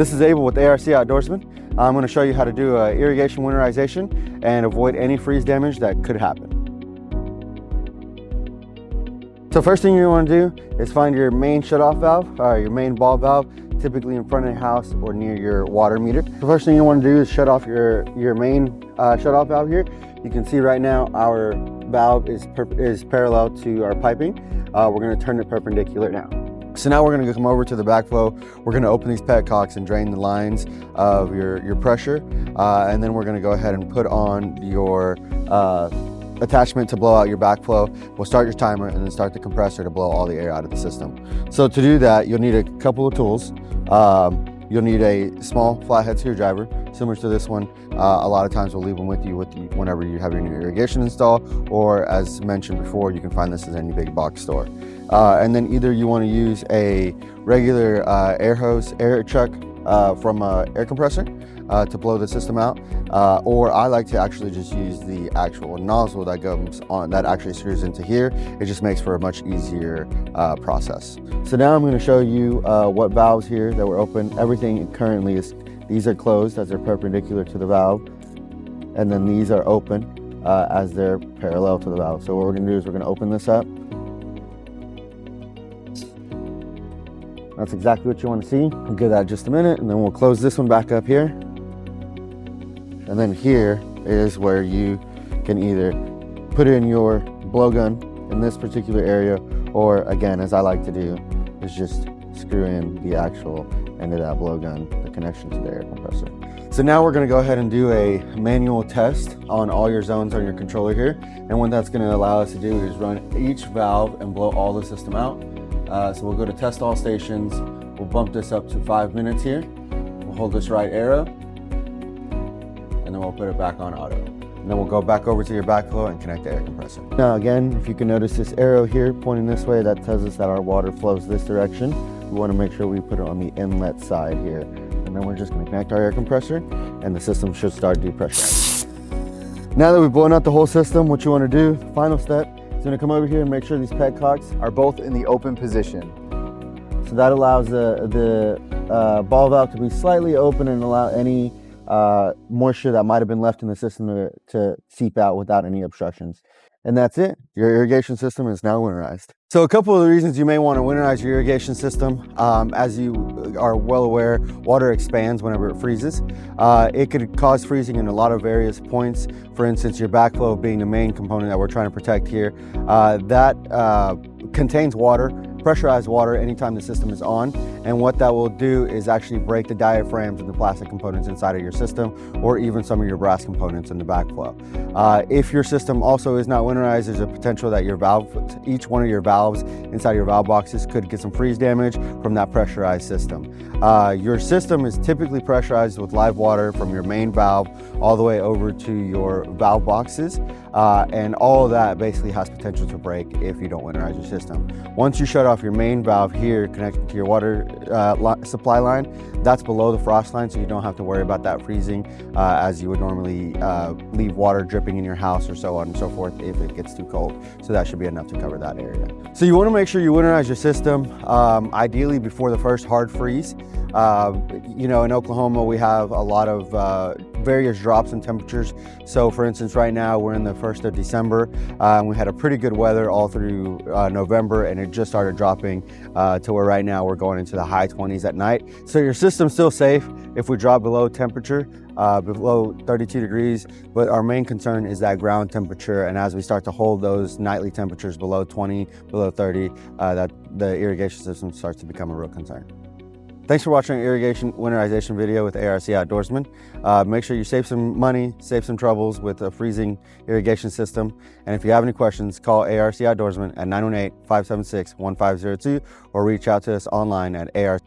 This is Abel with ARC Outdoorsman. I'm going to show you how to do irrigation winterization and avoid any freeze damage that could happen. So first thing you want to do is find your main shutoff valve, or your main ball valve, typically in front of your house or near your water meter. The first thing you want to do is shut off your main shutoff valve here. You can see right now our valve is parallel to our piping. We're going to turn it perpendicular now. So now we're going to come over to the backflow. We're going to open these petcocks and drain the lines of your pressure, and then we're going to go ahead and put on your attachment to blow out your backflow. We'll start your timer and then start the compressor to blow all the air out of the system. So to do that, you'll need a couple of tools. You'll need a small flathead screwdriver, similar to this one. A lot of times we'll leave them with you whenever you have your new irrigation install, or as mentioned before, you can find this at any big box store. And then either you want to use a regular air chuck from an air compressor to blow the system out, or I like to actually just use the actual nozzle that goes on, that actually screws into here. It just makes for a much easier process. So now I'm going to show you what valves here that were open. Everything currently these are closed as they're perpendicular to the valve, and then these are open as they're parallel to the valve. So what we're going to do is we're going to open this up. That's exactly what you want to see. We'll give that just a minute, and then we'll close this one back up here. And then here is where you can either put in your blowgun in this particular area, or again, as I like to do, is just screw in the actual end of that blowgun, the connection to the air compressor. So now we're going to go ahead and do a manual test on all your zones on your controller here. And what that's going to allow us to do is run each valve and blow all the system out. So we'll go to test all stations. We'll bump this up to 5 minutes here. We'll hold this right arrow, and then we'll put it back on auto. And then we'll go back over to your backflow and connect the air compressor. Now again, if you can notice this arrow here pointing this way, that tells us that our water flows this direction. We want to make sure we put it on the inlet side here. And then we're just going to connect our air compressor, and the system should start depressurizing. Now that we've blown out the whole system, what you want to do, final step, is going to come over here and make sure these petcocks are both in the open position. So that allows the ball valve to be slightly open and allow any moisture that might have been left in the system to seep out without any obstructions. And that's it. Your irrigation system is now winterized. So a couple of the reasons you may want to winterize your irrigation system, as you are well aware, water expands whenever it freezes. It could cause freezing in a lot of various points. For instance, your backflow being the main component that we're trying to protect here, that contains water, pressurized water, anytime the system is on. And what that will do is actually break the diaphragms and the plastic components inside of your system, or even some of your brass components in the backflow. If your system also is not winterized, there's a potential that each one of your valves inside your valve boxes could get some freeze damage from that pressurized system. Your system is typically pressurized with live water from your main valve all the way over to your valve boxes, and all of that basically has potential to break if you don't winterize your system. Once you shut off your main valve here connected to your water supply line, that's below the frost line, so you don't have to worry about that freezing as you would normally leave water dripping in your house, or so on and so forth, if it gets too cold. So that should be enough to cover that area. So you want to make sure you winterize your system, ideally before the first hard freeze. You know, in Oklahoma, we have a lot of various drops in temperatures. So for instance, right now we're in the 1st of December, and we had a pretty good weather all through November, and it just started dropping to where right now we're going into the high 20s at night. So your system's still safe if we drop below temperature, below 32 degrees, but our main concern is that ground temperature. And as we start to hold those nightly temperatures below 20, below 30, that the irrigation system starts to become a real concern. Thanks for watching our irrigation winterization video with ARC Outdoorsman. Make sure you save some money, save some troubles with a freezing irrigation system. And if you have any questions, call ARC Outdoorsman at 918-576-1502, or reach out to us online at ARC.